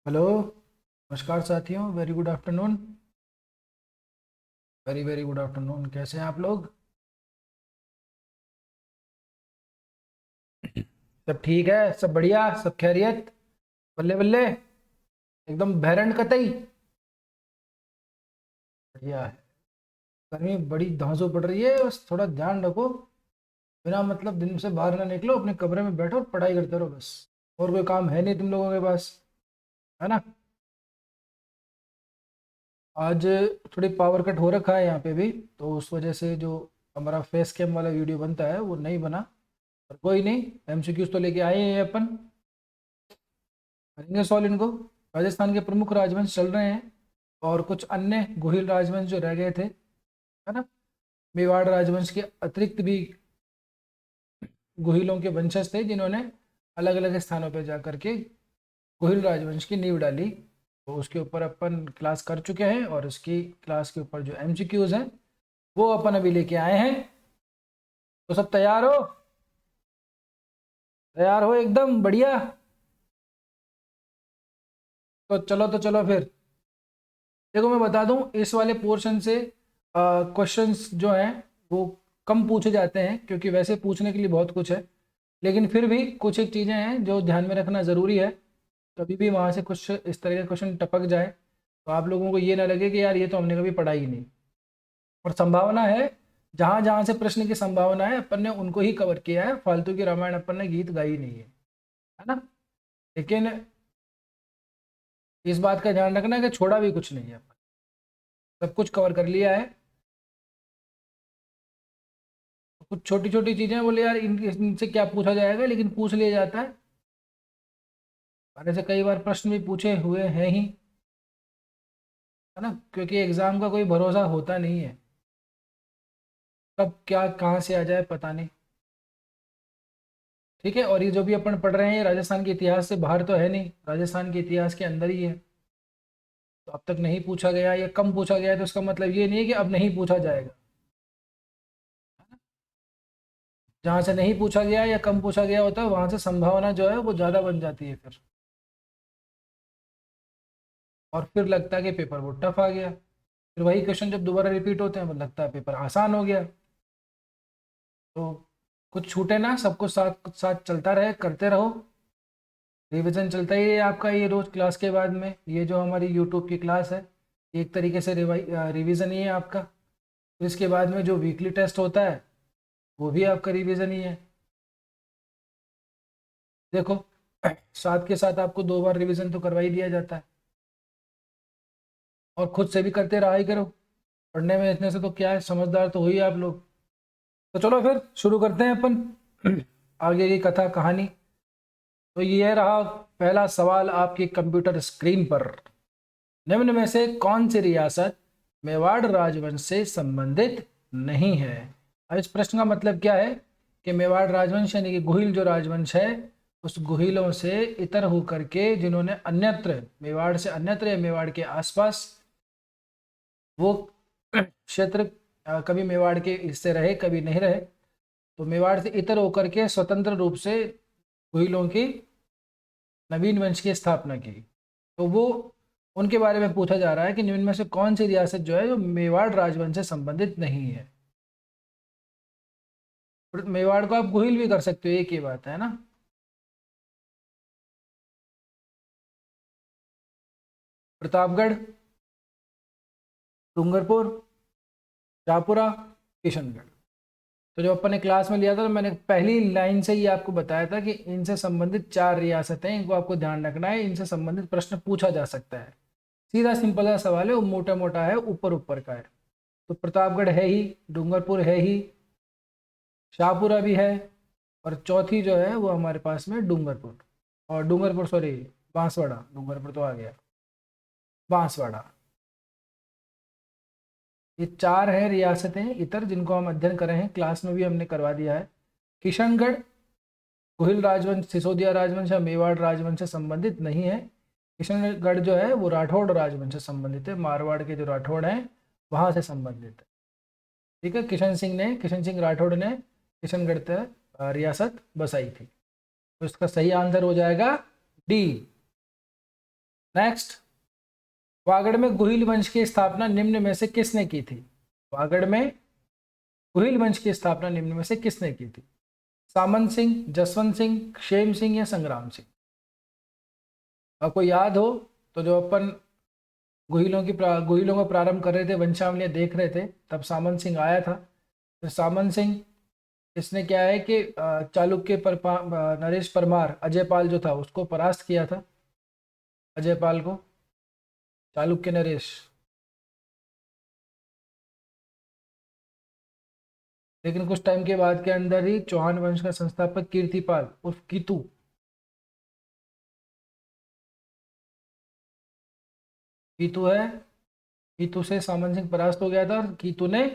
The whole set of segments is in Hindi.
हेलो। नमस्कार साथियों, very good afternoon. Very very good afternoon. कैसे हैं आप लोग? सब ठीक है, सब बढ़िया, सब खैरियत। बल्ले बल्ले, एकदम बहरंड कतई। बढ़िया है। गर्मी बड़ी धांसू पड़ रही है, बस थोड़ा ध्यान रखो। बिना मतलब दिन से बाहर ना निकलो, अपने कमरे में बैठो और पढ़ाई करते रहो बस। और कोई काम है नहीं तुम लोगों के पास, है ना? आज थोड़ी पावर कट हो रखा है यहाँ पे भी, तो उस वजह से जो हमारा फेस कैम वाला वीडियो बनता है वो नहीं बना। पर कोई नहीं, एमसीक्यूज तो लेके आए हैं अपन, करेंगे सॉल्व इनको। राजस्थान के प्रमुख राजवंश चल रहे हैं और कुछ अन्य गोहिल राजवंश जो रह गए थे, है ना? मेवाड़ राजवंश के अतिरिक्त भी गोहिलों के वंशज थे जिन्होंने अलग अलग स्थानों पर जा करके गोहिल राजवंश की नींव डाली। तो उसके ऊपर अपन क्लास कर चुके हैं और उसकी क्लास के ऊपर जो एमसीक्यूज हैं वो अपन अभी लेके आए हैं। तो सब तैयार हो? तैयार हो एकदम बढ़िया। तो चलो फिर। देखो मैं बता दूं, इस वाले पोर्शन से क्वेश्चंस जो हैं वो कम पूछे जाते हैं, क्योंकि वैसे पूछने के लिए बहुत कुछ है, लेकिन फिर भी कुछ एक चीज़ें हैं जो ध्यान में रखना ज़रूरी है। कभी भी वहाँ से कुछ इस तरह का क्वेश्चन टपक जाए तो आप लोगों को ये ना लगे कि यार ये तो हमने कभी पढ़ा ही नहीं। और संभावना है, जहाँ जहाँ से प्रश्न की संभावना है अपन ने उनको ही कवर किया है, फालतू की रामायण अपन ने गीत गाई नहीं है ना? लेकिन इस बात का ध्यान रखना कि छोड़ा भी कुछ नहीं है, अपन सब कुछ कवर कर लिया है। कुछ छोटी छोटी चीजें बोले यार इनसे क्या पूछा जाएगा, लेकिन पूछ लिया जाता है। और ऐसे कई बार प्रश्न भी पूछे हुए हैं ही, है ना? क्योंकि एग्जाम का कोई भरोसा होता नहीं है, कब क्या कहाँ से आ जाए पता नहीं। ठीक है, और ये जो भी अपन पढ़ रहे हैं ये राजस्थान के इतिहास से बाहर तो है नहीं, राजस्थान के इतिहास के अंदर ही है। तो अब तक नहीं पूछा गया या कम पूछा गया है तो इसका मतलब ये नहीं है कि अब नहीं पूछा जाएगा। जहाँ से नहीं पूछा गया या कम पूछा गया होता है वहां से संभावना जो है वो ज़्यादा बन जाती है फिर, और फिर लगता है कि पेपर वो टफ आ गया। फिर वही क्वेश्चन जब दोबारा रिपीट होते हैं वो लगता है पेपर आसान हो गया। तो कुछ छूटे ना, सब कुछ साथ साथ चलता रहे, करते रहो। रिवीजन चलता ही है आपका, ये रोज क्लास के बाद में ये जो हमारी यूट्यूब की क्लास है एक तरीके से रिवीजन ही है आपका। फिर इसके बाद में जो वीकली टेस्ट होता है वो भी आपका रिवीजन ही है। देखो, साथ के साथ आपको 2 बार रिवीजन तो करवा ही दिया जाता है, और खुद से भी करते रहा ही करो। पढ़ने में इतने से तो क्या है, समझदार तो हुई आप लोग। तो चलो फिर शुरू करते हैं अपन आगे की कथा कहानी। तो ये रहा पहला सवाल आपकी कंप्यूटर स्क्रीन पर। निम्न में से कौन सी रियासत मेवाड़ राजवंश से संबंधित नहीं है? अब इस प्रश्न का मतलब क्या है कि मेवाड़ राजवंश यानी कि गुहिल जो राजवंश है, उस गुहिलों से इतर होकर के जिन्होंने अन्यत्र मेवाड़ से अन्यत्र या मेवाड़ के आसपास वो क्षेत्र कभी मेवाड़ के हिस्से रहे कभी नहीं रहे, तो मेवाड़ से इतर होकर के स्वतंत्र रूप से गुहिलों की नवीन वंश की स्थापना की। तो वो उनके बारे में पूछा जा रहा है कि निम्न में से कौन सी रियासत जो है जो मेवाड़ राजवंश से संबंधित नहीं है। मेवाड़ को आप गुहिल भी कर सकते हो, एक ही बात है ना? प्रतापगढ़, डूंगरपुर, शाहपुरा, किशनगढ़। तो जो अपन ने क्लास में लिया था तो मैंने पहली लाइन से ही आपको बताया था कि इनसे संबंधित 4 रियासतें, इनको आपको ध्यान रखना है, इनसे संबंधित प्रश्न पूछा जा सकता है। सीधा सिंपल सा सवाल है, वो मोटा मोटा है, ऊपर ऊपर का है। तो प्रतापगढ़ है ही, डूंगरपुर है ही, शाहपुरा भी है, और चौथी जो है वो हमारे पास में डूंगरपुर, और डूंगरपुर सॉरी बांसवाड़ा, डूंगरपुर तो आ गया, बांसवाड़ा। ये 4 हैं रियासतें इतर जिनको हम अध्ययन कर रहे हैं, क्लास में भी हमने करवा दिया है। किशनगढ़ गोहिल राजवंश, सिसोदिया राजवंश या मेवाड़ राजवंश से संबंधित नहीं है। किशनगढ़ जो है वो राठौड़ राजवंश से संबंधित है, मारवाड़ के जो राठौड़ हैं वहाँ से संबंधित है। ठीक है, किशन सिंह राठौड़ ने किशनगढ़ रियासत बसाई थी। तो इसका सही आंसर हो जाएगा डी, नेक्स्ट, वागड़ में गुहिल वंश की स्थापना निम्न में से किसने की थी? वागड़ में गुहिल वंश की स्थापना निम्न में से किसने की थी? सामंत सिंह, जसवंत सिंह, क्षेम सिंह या संग्राम सिंह? आपको याद हो तो जो अपन गुहिलों का प्रारंभ कर रहे थे, वंशावलियां देख रहे थे, तब सामंत सिंह आया था। तो सामंत सिंह इसने क्या है कि चालुक्य पर नरेश परमार, अजयपाल जो था उसको परास्त किया था, अजयपाल को, चालुक्य नरेश। लेकिन कुछ टाइम के बाद के अंदर ही चौहान वंश का संस्थापक कीर्तिपाल उर्फ कीतू, कीतू है, कीतू से सामंत सिंह परास्त हो गया था और कीतू ने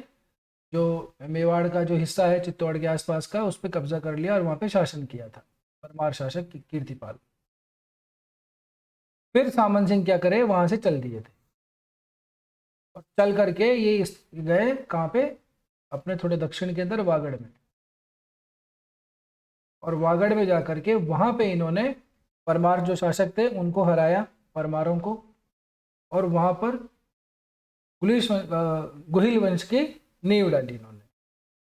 जो मेवाड़ का जो हिस्सा है चित्तौड़ के आसपास का, उस पर कब्जा कर लिया और वहां पे शासन किया था, परमार शासक कीर्तिपाल। फिर सामंत सिंह क्या करे, वहां से चल दिए थे और चल करके ये गए कहाँ पे, अपने थोड़े दक्षिण के अंदर वागड़ में, और वागड़ में जाकर के वहां पे इन्होंने परमार जो शासक थे उनको हराया, परमारों को, और वहां पर गुहिल वंश की नींव डाली इन्होंने।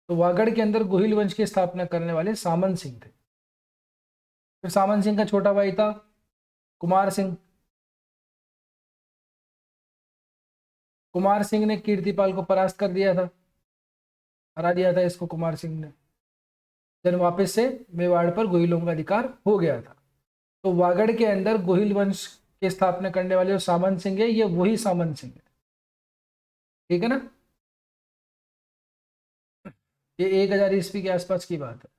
तो वागड़ के अंदर गुहिल वंश की स्थापना करने वाले सामंत सिंह थे। फिर सामंत सिंह का छोटा भाई था कुमार सिंह। कुमार सिंह ने कीर्तिपाल को परास्त कर दिया था, हरा दिया था इसको कुमार सिंह ने। देन वापस से मेवाड़ पर गुहिलों का अधिकार हो गया था। तो वागड़ के अंदर गुहिल वंश की स्थापना करने वाले जो सामंत सिंह है, ये वही सामंत सिंह है, ठीक है ना। ये 1000 ईस्वी के आसपास की बात है।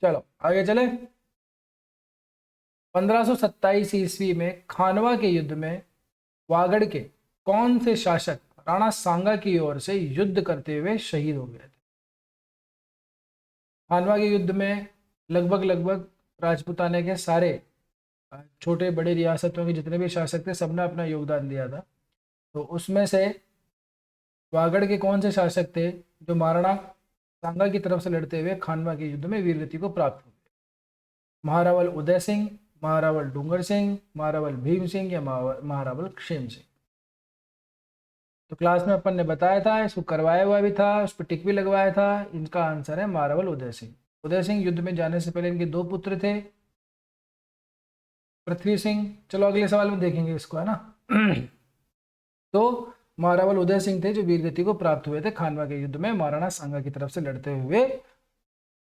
चलो आगे चले। 1527 ईस्वी में खानवा के युद्ध में वागड़ के कौन से शासक राणा सांगा की ओर से युद्ध करते हुए शहीद हो गए थे? खानवा के युद्ध में लगभग राजपूताने के सारे छोटे बड़े रियासतों के जितने भी शासक थे, सबने अपना योगदान दिया था। तो उसमें से वागड़ के कौन से शासक थे जो महाराणा सांगा की तरफ से लड़ते हुए खानवा के युद्ध में वीरगति को प्राप्त हुए? महारावल उदय सिंह, महारावल डूंगर सिंह, महारावल भीम सिंह या महारावल क्षेम सिंह? तो क्लास में अपन ने बताया था, इसको करवाया हुआ भी था, उस पर टिक भी लगवाया था। इनका आंसर है महारावल उदय सिंह। उदय सिंह युद्ध में जाने से पहले इनके 2 पुत्र थे, पृथ्वी सिंह। चलो अगले सवाल में देखेंगे इसको, है ना। तो महारावल उदय सिंह थे जो वीरगति को प्राप्त हुए थे खानवा के युद्ध में, महाराणा सांगा की तरफ से लड़ते हुए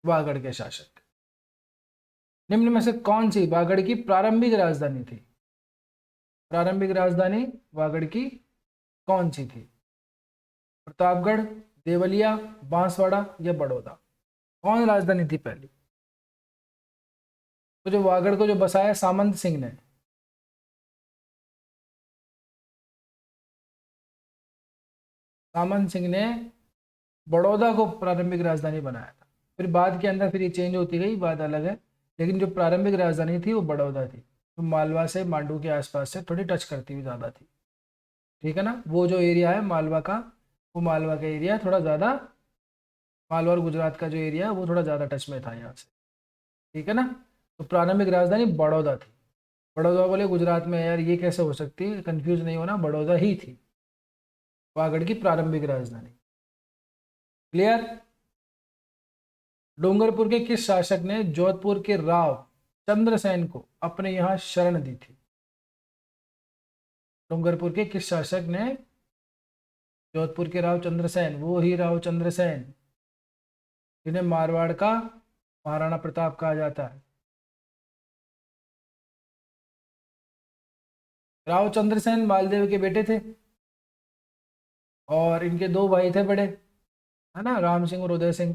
वागड़ के शासक। निम्न में से कौन सी वागड़ की प्रारंभिक राजधानी थी? प्रारंभिक राजधानी वागड़ की कौन सी थी? प्रतापगढ़, देवलिया, बांसवाड़ा या बड़ौदा? कौन राजधानी थी पहली? तो जो वागड़ को जो बसाया सामंत सिंह ने, सामंत सिंह ने बड़ौदा को प्रारंभिक राजधानी बनाया था। फिर बाद के अंदर फिर ये चेंज होती गई, बात अलग है, लेकिन जो प्रारंभिक राजधानी थी वो बड़ौदा थी, तो मालवा से मांडू के आसपास से थोड़ी टच करती हुई ज़्यादा थी, ठीक है ना। वो जो एरिया है मालवा का, वो मालवा का एरिया थोड़ा ज़्यादा, मालवा और गुजरात का जो एरिया है वो थोड़ा ज़्यादा टच में था यहाँ से, ठीक है ना। तो प्रारंभिक राजधानी बड़ौदा थी। बड़ौदा बोले गुजरात में, यार ये कैसे हो सकती है, कंफ्यूज नहीं होना, बड़ौदा ही थी वागड़ की प्रारंभिक राजधानी। क्लियर। डूंगरपुर के किस शासक ने जोधपुर के राव चंद्रसेन को अपने यहाँ शरण दी थी? डूंगरपुर के किस शासक ने जोधपुर के राव चंद्रसेन, वो ही राव चंद्रसेन जिन्हें मारवाड़ का महाराणा प्रताप कहा जाता है, राव चंद्रसेन मालदेव के बेटे थे और इनके 2 भाई थे बड़े, है ना, राम सिंह और उदय सिंह।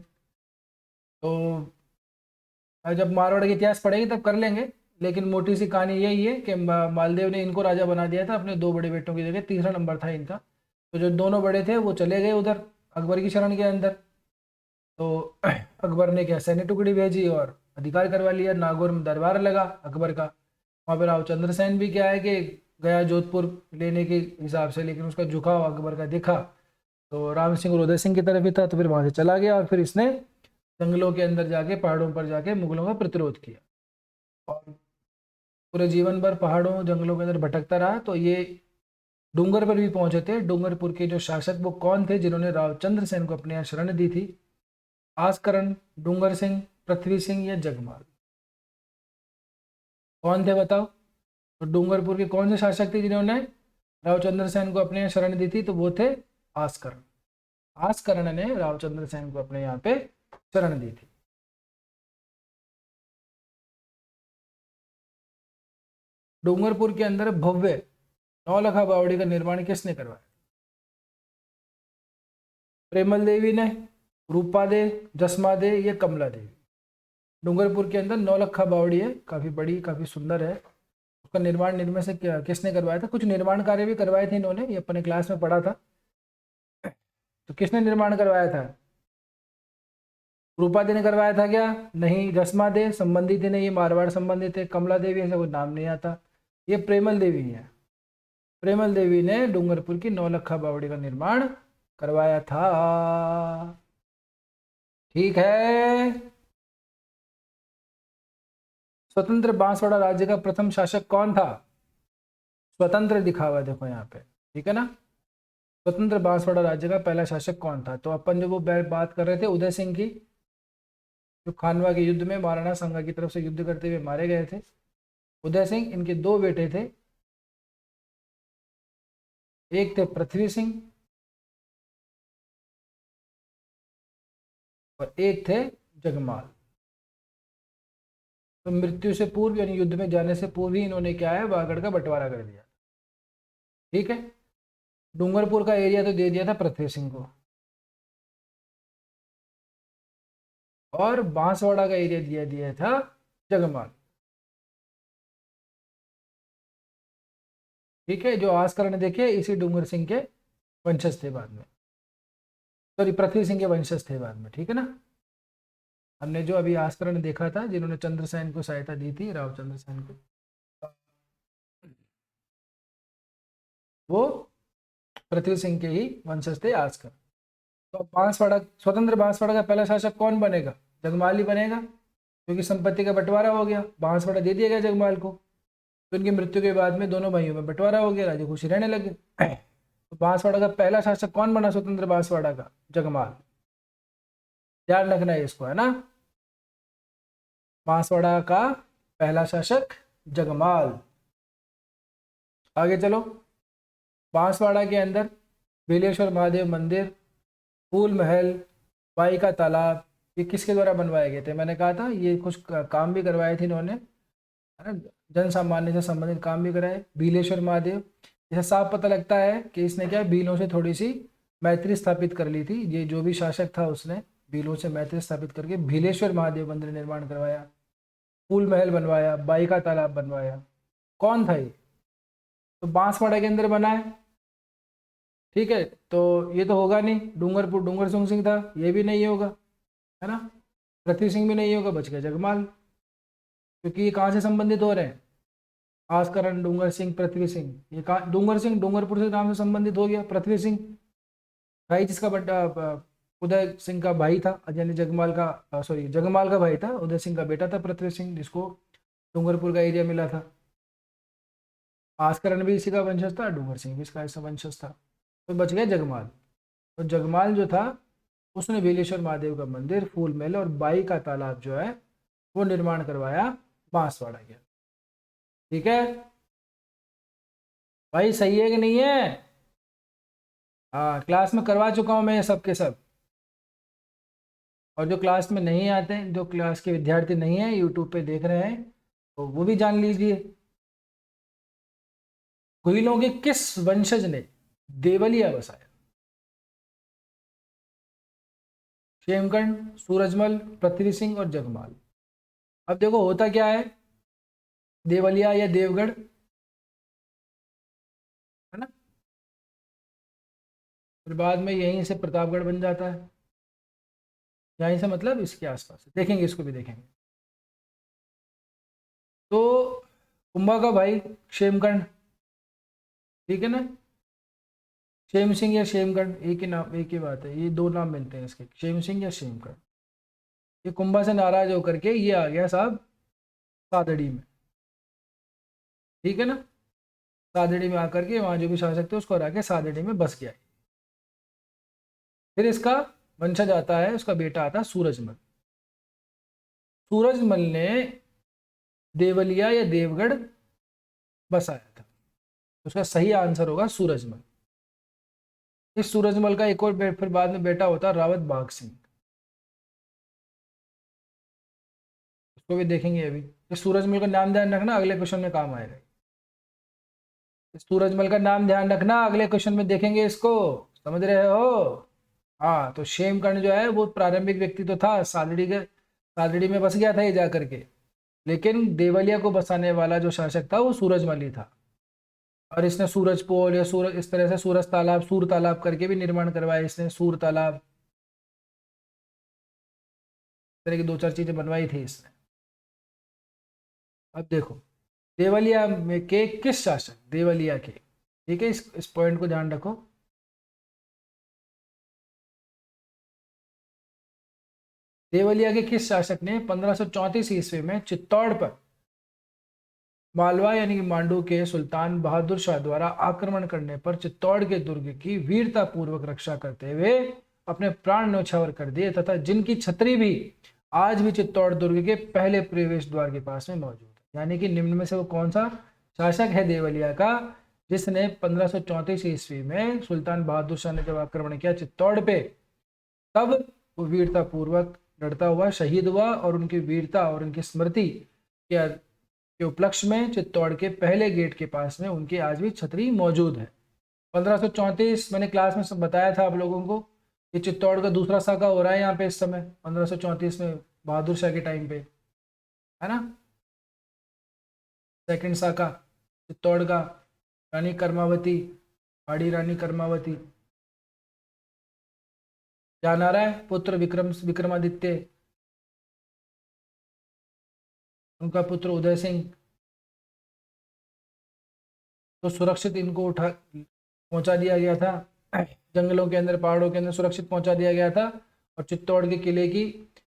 तो जब मारवाड़ का इतिहास पढ़ेंगे तब कर लेंगे, लेकिन मोटी सी कहानी यही है कि मालदेव ने इनको राजा बना दिया था अपने 2 बड़े बेटों की जगह, तीसरा नंबर था इनका। तो जो दोनों बड़े थे वो चले गए उधर अकबर की शरण के अंदर। तो अकबर ने क्या, सैन्य टुकड़ी भेजी और अधिकार करवा लिया, नागौर में दरबार लगा अकबर का। वहाँ पर राव चंद्रसेन भी क्या है कि गया जोधपुर लेने के हिसाब से, लेकिन उसका झुकाव अकबर का दिखा तो राम सिंह और उदय सिंह की तरफ ही था, तो फिर वहाँ से चला गया और फिर इसने जंगलों के अंदर जाके, पहाड़ों पर जाके मुगलों का प्रतिरोध किया। और पूरे जीवन भर पहाड़ों जंगलों के अंदर भटकता रहा। तो ये डूंगर पर भी पहुंचे थे। डूंगरपुर के जो शासक वो कौन थे जिन्होंने रावचंद्र सेन को अपने यहाँ शरण दी थी? आसकरण, डूंगर सिंह, पृथ्वी सिंह या जगमाल? कौन थे बताओ? तो डूंगरपुर के कौन से शासक थे जिन्होंने रावचंद्र सेन को अपने यहाँ शरण दी थी? तो वो थे आसकरण। आसकरण ने रावचंद्र सेन को अपने यहाँ पे शरण दी थी। डूंगरपुर के अंदर भव्य नौलखा बावड़ी का निर्माण किसने करवाया? प्रेमल देवी ने, रूपा दे, जसमा दे या कमला देवी? डूंगरपुर के अंदर नौलखा बावड़ी है, काफी बड़ी, काफी सुंदर है। उसका निर्माण निर्मय से किसने करवाया था? कुछ निर्माण कार्य भी करवाए थे इन्होंने, ये अपने क्लास में पढ़ा था। तो किसने निर्माण करवाया था? रूपा दे ने करवाया था क्या? नहीं। जसमा दे संबंधी थे, नहीं, ये मारवाड़ संबंधी थे। कमला देवी ऐसा कोई नाम नहीं आता, ये प्रेमल देवी है। प्रेमल देवी ने डूंगरपुर की नौलखा बावड़ी का निर्माण करवाया था। ठीक है। स्वतंत्र बांसवाड़ा राज्य का प्रथम शासक कौन था? स्वतंत्र लिखा हुआ है देखो यहाँ पे, ठीक है ना। स्वतंत्र बांसवाड़ा राज्य का पहला शासक कौन था? तो अपन जो वो बात कर रहे थे उदय सिंह की, जो खानवा के युद्ध में महाराणा सांगा की तरफ से युद्ध करते हुए मारे गए थे। उदय सिंह, इनके दो बेटे थे, एक थे पृथ्वी सिंह और एक थे जगमाल। तो मृत्यु से पूर्व यानी युद्ध में जाने से पूर्व ही इन्होंने क्या है, वागड़ का बंटवारा कर दिया। ठीक है। डूंगरपुर का एरिया तो दे दिया था पृथ्वी सिंह को, और बांसवाड़ा का एरिया दिया दिया था जगमाल। ठीक है। जो आस्कर ने देखे इसी डूंगर सिंह के वंशज थे बाद में, सॉरी पृथ्वी सिंह के वंशज थे बाद में। ठीक है ना। हमने जो अभी आस्कर ने देखा था जिन्होंने चंद्रसेन को सहायता दी थी, रावचंद्र सेन को, वो पृथ्वी सिंह के ही वंशज थे आस्कर। तो बांसवाड़ा, स्वतंत्र बांसवाड़ा का पहला शासक कौन बनेगा? जगमाल ही बनेगा, क्योंकि संपत्ति का बंटवारा हो गया, बांसवाड़ा दे दिया गया जगमाल को। तो उनकी मृत्यु के बाद में दोनों भाइयों में बंटवारा हो गया, राजी खुशी रहने लगे। तो बांसवाड़ा का पहला शासक कौन बना स्वतंत्र बांसवाड़ा का? जगमाल। ध्यान रखना है इसको, है ना। बांसवाड़ा का पहला शासक जगमाल। आगे चलो। बांसवाड़ा के अंदर बेलेश्वर महादेव मंदिर, फूल महल, बाई का तालाब, ये किसके द्वारा बनवाए गए थे? मैंने कहा था ये कुछ काम भी करवाए थे इन्होंने, है ना, जन सामान्य से संबंधित काम भी कराए। भीलेश्वर महादेव, यह साफ पता लगता है कि इसने क्या भीलों से थोड़ी सी मैत्री स्थापित कर ली थी। ये जो भी शासक था उसने भीलों से मैत्री स्थापित करके भीलेश्वर महादेव मंदिर निर्माण करवाया, फूल महल बनवाया, बाई का तालाब बनवाया। कौन था ये? तो बांसवाड़ा के अंदर बना है। ठीक है। तो ये तो होगा नहीं, डूंगरपुर डूंगर सिंह था, ये भी नहीं होगा, है ना। पृथ्वी सिंह भी नहीं होगा, बच गया जगमाल, क्योंकि ये कहाँ से संबंधित हो रहे हैं? आस्करण, डूंगर सिंह, पृथ्वी सिंह। ये कहाँ? डूंगर सिंह डूंगरपुर से नाम से संबंधित हो गया। पृथ्वी सिंह भाई जिसका बड़ा उदय सिंह का भाई था, यानी जगमाल का, सॉरी जगमाल का भाई था, उदय सिंह का बेटा था पृथ्वी सिंह, जिसको डूंगरपुर का एरिया मिला था। आस्करण भी इसी का वंशज था, डूंगर सिंह भी इसका ऐसा वंशज था। तो बच गया जगमाल। तो जगमाल जो था उसने बेलेश्वर महादेव का मंदिर, फूल महल और बाई का तालाब जो है वो निर्माण करवाया बांसवाड़ा के। ठीक है भाई, सही है कि नहीं है? हाँ, क्लास में करवा चुका हूँ मैं ये सब के सब। और जो क्लास में नहीं आते हैं, जो क्लास के विद्यार्थी नहीं हैं, यूट्यूब पे देख रहे हैं, तो वो भी जान लीजिए। कुइलों के किस वंशज ने देवलिया बसाया? क्षेमकर्ण, सूरजमल, पृथ्वी सिंह और जगमाल। अब देखो होता क्या है, देवलिया या देवगढ़, है ना, फिर बाद में यहीं से प्रतापगढ़ बन जाता है। यहीं से मतलब इसके आसपास देखेंगे, इसको भी देखेंगे। तो कुंभा का भाई क्षेमकर्ण, ठीक है ना, क्षेम सिंह या क्षेमकर्ण, एक ही नाम, एक ही बात है, ये दो नाम मिलते हैं इसके, क्षेम सिंह या क्षेमकर्ण। ये कुंभा से नाराज होकर के ये आ गया साहब सादड़ी में, ठीक है ना। सादड़ी में आकर के वहां जो भी शासक थे उसको हरा के सादड़ी में बस गया। फिर इसका वंशज आता है, उसका बेटा आता है सूरजमल। सूरजमल ने देवलिया या देवगढ़ बसाया था। उसका सही आंसर होगा सूरजमल। इस सूरजमल का एक और फिर बाद में बेटा होता है रावत बाघ सिंह। उसको भी देखेंगे अभी। इस सूरजमल का नाम ध्यान रखना, अगले क्वेश्चन में काम आएगा। इस सूरजमल का नाम ध्यान रखना, अगले क्वेश्चन में देखेंगे इसको, समझ रहे हो। हाँ, तो शेमकर्ण जो है वो प्रारंभिक व्यक्ति तो था, सादड़ी में बस गया था ये जा करके, लेकिन देवलिया को बसाने वाला जो शासक था वो सूरजमल ही था। और इसने सूरजपोल या सूरज, इस तरह से सूरज तालाब, सूर तालाब करके भी निर्माण करवाया इसने, सूर तालाब, इस तरह की दो चार चीजें बनवाई थी इसने। अब देखो, देवलिया में के किस शासक, देवलिया के, ठीक है, इस पॉइंट को ध्यान रखो। देवलिया के किस शासक ने 1534 ईस्वी में चित्तौड़ पर मालवा यानी कि मांडू के सुल्तान बहादुर शाह द्वारा आक्रमण करने पर चित्तौड़ के दुर्ग की वीरता पूर्वक रक्षा करते हुए अपने प्राण न्यौछावर कर दिए, तथा जिनकी छतरी भी आज भी चित्तौड़ दुर्ग के पहले प्रवेश द्वार के पास में मौजूद है। यानी कि निम्न में से वो कौन सा शासक है देवलिया का, जिसने 1534 ईस्वी में सुल्तान बहादुर शाह ने जब आक्रमण किया चित्तौड़ पे, तब वो वीरता पूर्वक लड़ता हुआ शहीद हुआ, और उनकी वीरता और उनकी स्मृति के उपलक्ष्य में चित्तौड़ के पहले गेट के पास में उनकी आज भी छतरी मौजूद है। 1534 मैंने क्लास में बताया था आप लोगों को कि चित्तौड़ का दूसरा साका हो रहा है यहाँ पे इस समय 1534 में, बहादुर शाह के टाइम पे, है ना। सेकंड साका चित्तौड़ का, रानी कर्मावती, आड़ी रानी कर्मावती। क्या नारा है, पुत्र विक्रमादित्य, उनका पुत्र उदय सिंह। तो सुरक्षित इनको उठा पहुंचा दिया गया था, जंगलों के अंदर, पहाड़ों के अंदर सुरक्षित पहुंचा दिया गया था। और चित्तौड़ के किले की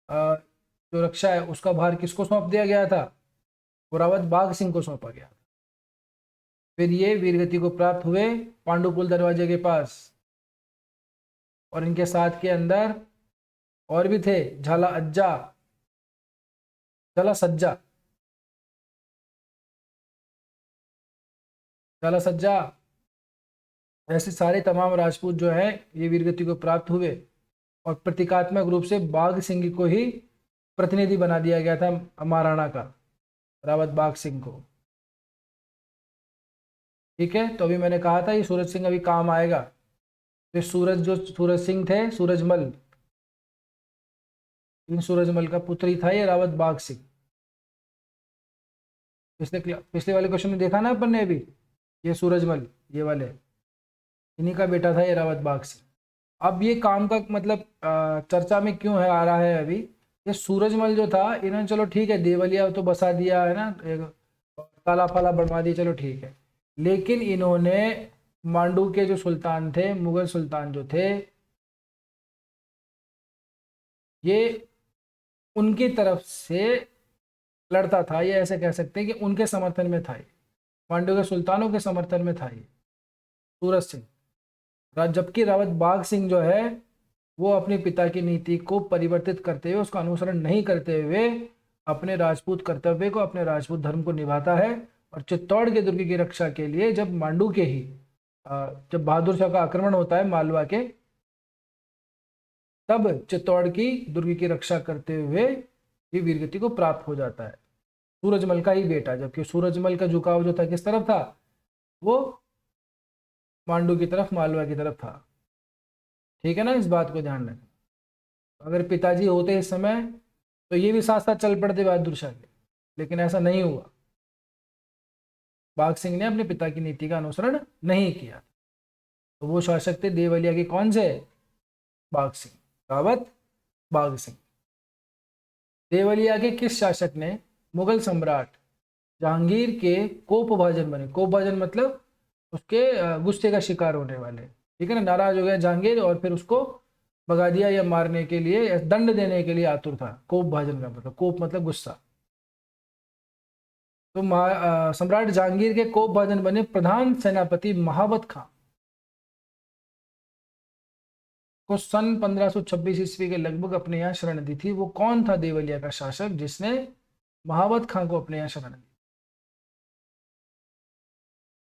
जो रक्षा है उसका भार किसको सौंप दिया गया था, रावत बाघ सिंह को सौंपा गया। फिर ये वीरगति को प्राप्त हुए पांडुपुल दरवाजे के पास, और इनके साथ के अंदर और भी थे, झाला अज्जा, झाला सज्जा, झाला सज्जा, ऐसे सारे तमाम राजपूत जो हैं ये वीरगति को प्राप्त हुए, और प्रतीकात्मक रूप से बाघ सिंह को ही प्रतिनिधि बना दिया गया था महाराणा का, रावत बाघ सिंह को। ठीक है, तो अभी मैंने कहा था ये सूरज सिंह अभी काम आएगा। तो सूरज सिंह थे, सूरजमल, इन सूरजमल का पुत्र ही था ये रावत बाघ सिंह। पिछले वाले क्वेश्चन में देखा ना अपन ने अभी, ये सूरजमल, ये वाले, इन्हीं का बेटा था ये रावत बाघ सिंह। अब ये काम का मतलब चर्चा में क्यों है आ रहा है अभी, ये सूरजमल जो था, इन्होंने चलो ठीक है देवलिया तो बसा दिया है ना, ताला फाला बनवा दिया, चलो ठीक है, लेकिन इन्होंने मांडू के जो सुल्तान थे, मुगल सुल्तान जो थे, ये उनकी तरफ से लड़ता था, ये ऐसे कह सकते हैं कि उनके समर्थन में था, मांडू के सुल्तानों के समर्थन में था ये सूरज सिंह। जबकि रावत बाघ सिंह जो है वो अपने पिता की नीति को परिवर्तित करते हुए, उसका अनुसरण नहीं करते हुए, अपने राजपूत कर्तव्य को, अपने राजपूत धर्म को निभाता है। और चित्तौड़ के दुर्ग की रक्षा के लिए जब मांडू के ही जब बहादुर शाह का आक्रमण होता है मालवा के, तब चित्तौड़ की दुर्ग की रक्षा करते हुए ये वीरगति को प्राप्त हो जाता है, सूरजमल का ही बेटा। जबकि सूरजमल का झुकाव जो था किस तरफ था, वो मांडू की तरफ, मालवा की तरफ था। ठीक है ना, इस बात को ध्यान रखें। अगर पिताजी होते इस समय तो ये भी साथ साथ चल पड़ते बहादुर शाह के, लेकिन ऐसा नहीं हुआ। बाघ सिंह ने अपने पिता की नीति का अनुसरण नहीं किया। तो वो शासक थे देवलिया के, कौन से, बाघ सिंह, रावत बाघ सिंह। देवलिया के किस शासक ने मुगल सम्राट जहांगीर के कोपभाजन बने, कोपभाजन मतलब उसके गुस्से का शिकार होने वाले, ठीक है ना, नाराज हो गया जहांगीर और फिर उसको भगा दिया या मारने के लिए, दंड देने के लिए आतुर था। कोपभाजन का मतलब, कोप मतलब गुस्सा। तो सम्राट जहांगीर के कोप भाजन बने प्रधान सेनापति महाबत खां को सन 1526 ईस्वी के लगभग अपने यहाँ शरण दी थी। वो कौन था देवलिया का शासक जिसने महाबत खां को अपने यहाँ शरण दी?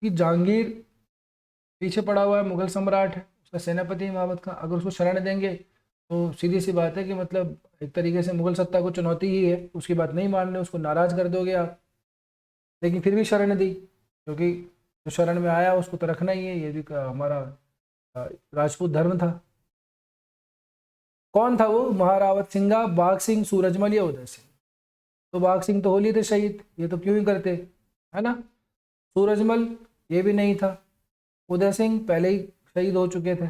कि जहांगीर पीछे पड़ा हुआ है, मुगल सम्राट है, उसका सेनापति महाबत खां, अगर उसको शरण देंगे तो सीधी सी बात है कि मतलब एक तरीके से मुगल सत्ता को चुनौती ही है, उसकी बात नहीं मान रहे, उसको नाराज कर दोगे आप। लेकिन फिर भी शरण दी, क्योंकि जो शरण में आया उसको तो रखना ही है, ये भी हमारा राजपूत धर्म था। कौन था वो? महारावत सिंघा, बाघ सिंह, सूरजमल या उदय सिंह? तो बाघ सिंह तो होली थे शहीद, ये तो क्यों ही करते, है ना। सूरजमल ये भी नहीं था। उदय सिंह पहले ही शहीद हो चुके थे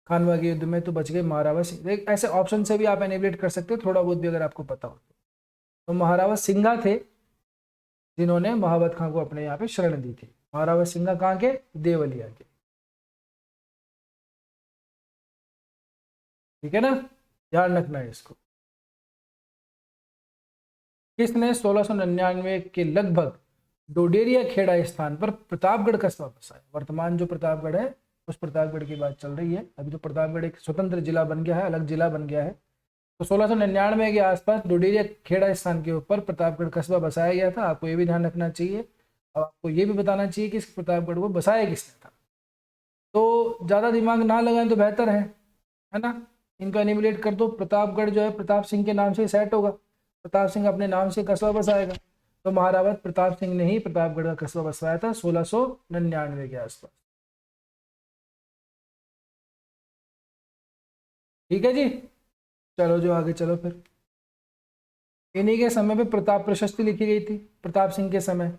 खानवा के युद्ध में, तो बच गए महारावत सिंह। ऐसे ऑप्शन से भी आप एनिबलेट कर सकते हो थोड़ा बहुत भी अगर आपको पता हो तो महारावत सिंघा थे जिन्होंने महाबत खां को अपने यहाँ पे शरण दी थी। महारावत सिंघा कहाँ के? देवलिया के। ठीक है ना, ध्यान रखना है इसको। किसने 1699 के लगभग डोडेरिया खेड़ा स्थान पर प्रतापगढ़ कस्बा बसाया? वर्तमान जो प्रतापगढ़ है उस प्रतापगढ़ की बात चल रही है। अभी तो प्रतापगढ़ एक स्वतंत्र जिला बन गया है, अलग जिला बन गया है। तो 1699 के आसपास डोडेरिया खेड़ा स्थान के ऊपर प्रतापगढ़ कस्बा बसाया गया था। आपको ये भी ध्यान रखना चाहिए और आपको ये भी बताना चाहिए कि इस प्रतापगढ़ को बसाया किसने था। तो ज़्यादा दिमाग ना लगाएं तो बेहतर है ना। इनको एनिमुलेट कर दो। प्रतापगढ़ जो है प्रताप सिंह के नाम से सेट होगा, प्रताप सिंह अपने नाम से कस्बा बसाएगा। तो महारावत प्रताप सिंह ने ही प्रतापगढ़ का कस्बा बसवाया था 1699 के आसपास। ठीक है जी, चलो जो आगे चलो फिर। इन्हीं के समय पे प्रताप प्रशस्ति लिखी गई थी, प्रताप सिंह के समय।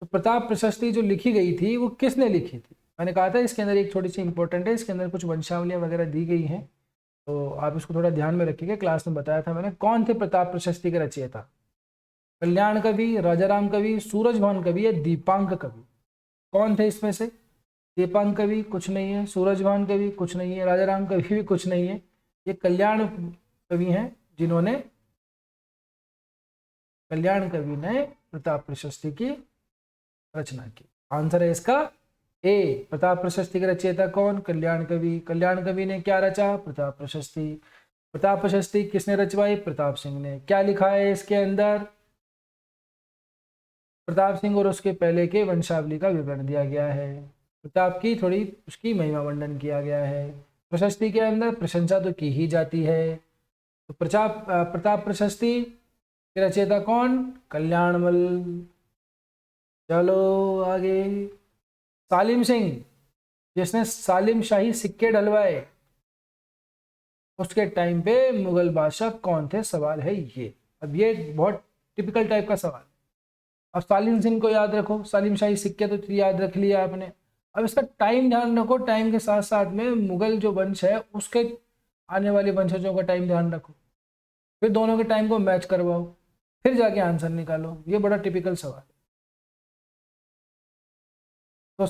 तो प्रताप प्रशस्ति जो लिखी गई थी वो किसने लिखी थी? मैंने कहा था इसके अंदर एक थोड़ी सी इंपॉर्टेंट है, इसके अंदर कुछ वंशावलियां वगैरह दी गई हैं, तो आप इसको थोड़ा ध्यान में रखिएगा। क्लास में बताया था मैंने। कौन थे प्रताप प्रशस्ति के रचयिता? कल्याण कवि, राजाराम कवि, सूरजभान कवि या दीपांक कवि? कौन थे इसमें से? दीपांक कवि कुछ नहीं है, सूरजभान कवि कुछ नहीं है, राजाराम कवि भी कुछ नहीं है। ये कल्याण कवि हैं जिन्होंने, कल्याण कवि ने प्रताप प्रशस्ति की रचना की। आंसर है इसका ए, प्रताप प्रशस्ति के रचयिता कौन? कल्याण कवि। कल्याण कवि ने क्या रचा? प्रताप प्रशस्ति। प्रताप प्रशस्ति किसने रचवाई? प्रताप सिंह ने। क्या लिखा है इसके अंदर? प्रताप सिंह और उसके पहले के वंशावली का विवरण दिया गया है, प्रताप की थोड़ी उसकी महिमा मंडन किया गया है। प्रशस्ति के अंदर प्रशंसा तो की ही जाती है। तो प्रताप प्रशस्ति के रचयिता कौन? कल्याणमल। चलो आगे। सालिम सिंह, जिसने सालिम शाही सिक्के ढलवाए, उसके टाइम पे मुगल बादशाह कौन थे? सवाल है ये। अब ये बहुत टिपिकल टाइप का सवाल। अब सालिम सिंह को याद रखो, सालिम शाही सिक्के तो याद रख लिया आपने। अब इसका टाइम ध्यान रखो, टाइम के साथ साथ में मुगल जो वंश है उसके आने वाले वंशजों का टाइम ध्यान रखो, फिर दोनों के टाइम को मैच करवाओ, फिर जाके आंसर निकालो। ये बड़ा टिपिकल सवाल है। तो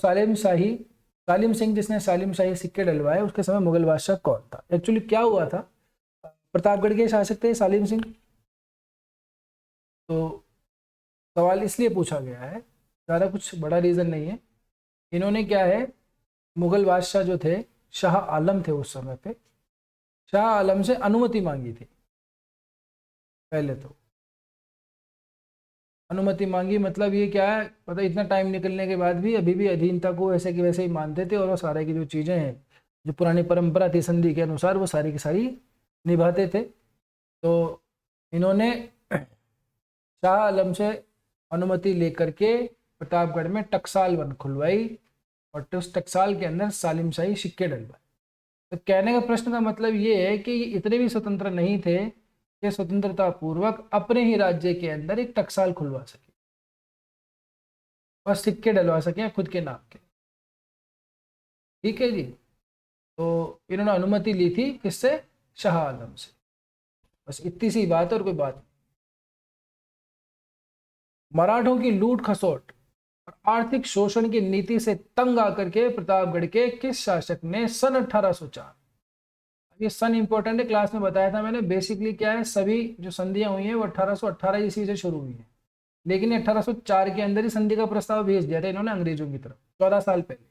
सालिम सिंह जिसने सालिम शाही सिक्के डलवाए, उसके समय मुगल बादशाह कौन था? एक्चुअली क्या हुआ था, प्रतापगढ़ के शासक थे सालिम सिंह। तो सवाल इसलिए पूछा गया है, ज़्यादा कुछ बड़ा रीज़न नहीं है। इन्होंने क्या है, मुगल बादशाह जो थे शाह आलम थे उस समय पे, शाह आलम से अनुमति मांगी थी। पहले तो अनुमति मांगी, मतलब ये क्या है पता, इतना टाइम निकलने के बाद भी अभी भी अधीनता को वैसे की वैसे ही मानते थे, और वो सारे की जो चीज़ें हैं जो पुरानी परंपरा थी संधि के अनुसार, वो सारी की सारी निभाते थे। तो इन्होंने शाह आलम से अनुमति लेकर के प्रतापगढ़ में टकसाल वन खुलवाई, और उस टकसाल के अंदर सालिम शाही सिक्के डलवाए। तो कहने का प्रश्न का मतलब ये है कि इतने भी स्वतंत्र नहीं थे कि स्वतंत्रता पूर्वक अपने ही राज्य के अंदर एक टकसाल खुलवा सके और सिक्के डलवा सके खुद के नाम के। ठीक है जी। तो इन्होंने अनुमति ली थी किससे? शाह आलम से। बस इतनी सी बात है और कोई बात नहीं। मराठों की लूट खसोट और आर्थिक शोषण की नीति से तंग आकर के प्रतापगढ़ के किस शासक ने सन 1804, ये सन इंपॉर्टेंट है, क्लास में बताया था मैंने। बेसिकली क्या है, सभी जो संधियां हुई हैं वो 1818 ईस्वी से शुरू हुई है। लेकिन 1804 के अंदर ही संधि का प्रस्ताव भेज दिया था इन्होंने अंग्रेजों की तरफ, 14 साल पहले।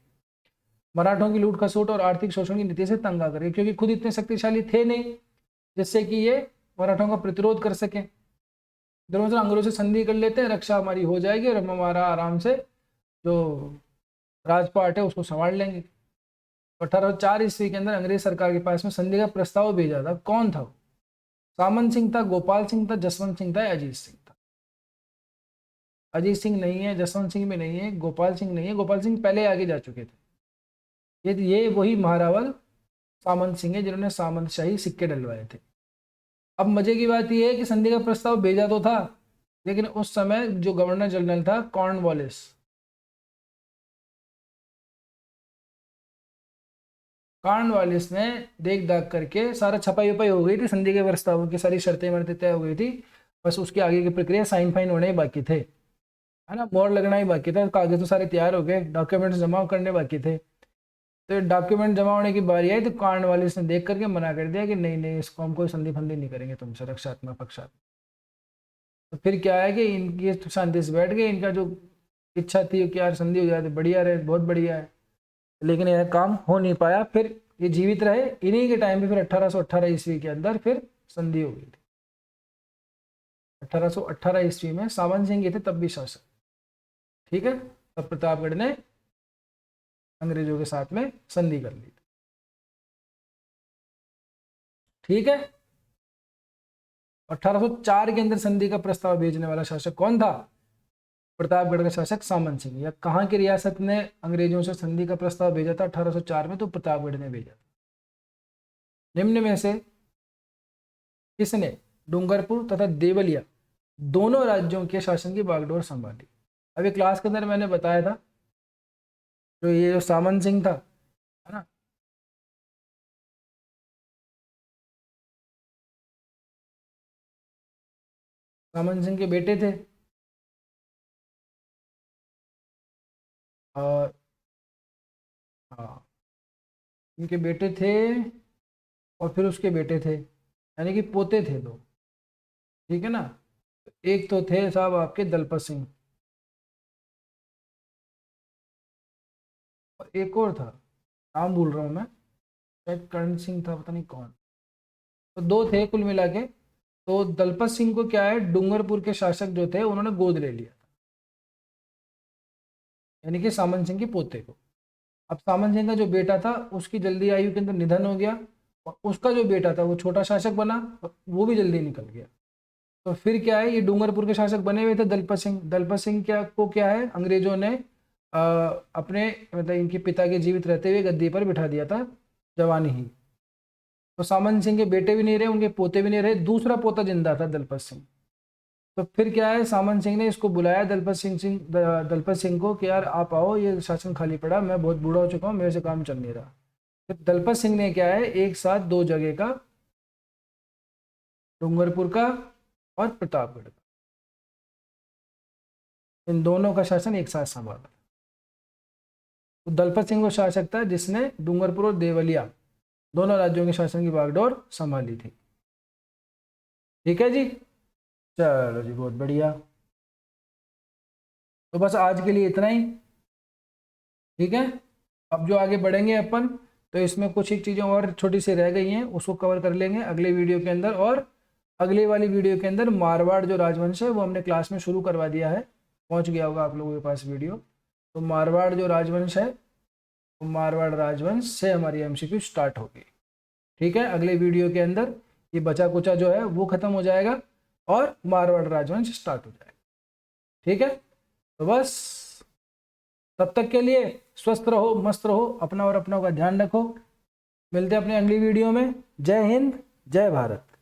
मराठों की लूट खसोट और आर्थिक शोषण की नीति से तंग आकर, क्योंकि खुद इतने शक्तिशाली थे नहीं जिससे कि ये मराठों का प्रतिरोध कर सके। दोनों से अंग्रेजों से संधि कर लेते हैं, रक्षा हमारी हो जाएगी और हम हमारा आराम से जो राजपाट है उसको संभाल लेंगे। 1804 ईस्वी के अंदर अंग्रेज सरकार के पास में संधि का प्रस्ताव भेजा था। कौन था? सामंत सिंह था, गोपाल सिंह था, जसवंत सिंह था, अजीत सिंह था। अजीत सिंह नहीं है, जसवंत सिंह भी नहीं है, गोपाल सिंह नहीं है। गोपाल सिंह पहले आगे जा चुके थे। ये वही महारावल सामंत सिंह है जिन्होंने सामंत शाही सिक्के डलवाए थे। अब मजे की बात यह है कि संधि का प्रस्ताव भेजा तो था, लेकिन उस समय जो गवर्नर जनरल था कॉर्नवालिस, कॉर्नवालिस ने देख दाख करके सारा छपाई वपाई हो गई थी, संधि के प्रस्तावों की सारी शर्तें वर्तें तय हो गई थी, बस उसकी आगे की प्रक्रिया साइन फाइन होने ही बाकी थे, है ना, मोहर लगना ही बाकी था। कागज तो सारे तैयार हो गए, डॉक्यूमेंट्स जमा करने बाकी थे। तो डॉक्यूमेंट जमा होने की बारी आई तो कॉर्नवालिस ने देख करके मना कर दिया कि नहीं नहीं, इसको हम कोई संधि फंधि नहीं करेंगे तुमसे, रक्षात्मक पक्षात्मक। तो फिर क्या है कि इनकी शांति से बैठ गए, इनका जो इच्छा थी कि यार संधि हो जाए तो बढ़िया रहे, बहुत बढ़िया है, लेकिन यह काम हो नहीं पाया। फिर ये जीवित रहे, इन्हीं के टाइम पे फिर 1818 ईस्वी के अंदर फिर संधि हो गई थी। 1818 ईस्वी में सामंत सिंह थे तब भी शासक, ठीक है। तब प्रतापगढ़ ने अंग्रेजों के साथ में संधि कर ली थी, ठीक है। 1804 के अंदर संधि का प्रस्ताव भेजने वाला शासक कौन था? प्रतापगढ़ का शासक सामंत सिंह। या कहाँ की रियासत ने अंग्रेजों से संधि का प्रस्ताव भेजा था 1804 में? तो प्रतापगढ़ ने भेजा था। निम्न में से किसने डूंगरपुर तथा देवलिया दोनों राज्यों के शासन की बागडोर संभाली? अभी क्लास के अंदर मैंने बताया था, जो ये जो सामंत सिंह था, है ना, सामंत सिंह के बेटे थे, और हाँ, इनके बेटे थे और फिर उसके बेटे थे, यानी कि पोते थे दो, ठीक है ना। एक तो थे साहब आपके दलपत सिंह, और एक और था, नाम भूल रहा हूँ मैं, शायद कर्ण सिंह था, पता नहीं कौन। तो दो थे कुल मिला के। तो दलपत सिंह को क्या है, डूंगरपुर के शासक जो थे उन्होंने गोद ले लिया था, यानी कि सामंत सिंह के पोते को। अब सामंत सिंह का जो बेटा था उसकी जल्दी आयु के अंदर निधन हो गया, और उसका जो बेटा था वो छोटा शासक बना, वो भी जल्दी निकल गया। तो फिर क्या है, ये डूंगरपुर के शासक बने हुए थे दलपत सिंह। दलपत सिंह क्या है, अंग्रेजों ने अपने मतलब इनके पिता के जीवित रहते हुए गद्दी पर बिठा दिया था, जवानी ही। तो सामंत सिंह के बेटे भी नहीं रहे, उनके पोते भी नहीं रहे, दूसरा पोता जिंदा था दलपत सिंह। तो फिर क्या है, सामंत सिंह ने इसको बुलाया दलपत सिंह को कि यार आप आओ, ये शासन खाली पड़ा, मैं बहुत बूढ़ा हो चुका हूँ, मेरे से काम चल नहीं रहा। फिर दलपत सिंह ने क्या है, एक साथ दो जगह का, डूंगरपुर का और प्रतापगढ़ का, इन दोनों का शासन एक साथ संभाला। तो दलपत सिंह वो शासक था जिसने डूंगरपुर और देवलिया दोनों राज्यों के शासन की बागडोर संभाली थी, ठीक है जी। चलो जी, बहुत बढ़िया। तो बस आज के लिए इतना ही, ठीक है। अब जो आगे बढ़ेंगे अपन, तो इसमें कुछ एक चीज़ें और छोटी सी रह गई हैं, उसको कवर कर लेंगे अगले वीडियो के अंदर। और अगले वाली वीडियो के अंदर मारवाड़ जो राजवंश है वो हमने क्लास में शुरू करवा दिया है, पहुंच गया होगा आप लोगों के पास वीडियो। तो मारवाड़ जो राजवंश है, तो मारवाड़ राजवंश से हमारी एमसीक्यू स्टार्ट होगी, ठीक है। अगले वीडियो के अंदर ये बचा कुचा जो है वो खत्म हो जाएगा और मारवाड़ राजवंश स्टार्ट हो जाएगा, ठीक है। तो बस तब तक के लिए स्वस्थ रहो, मस्त रहो, अपना और अपनों का ध्यान रखो। मिलते हैं अपने अगली वीडियो में। जय हिंद, जय भारत।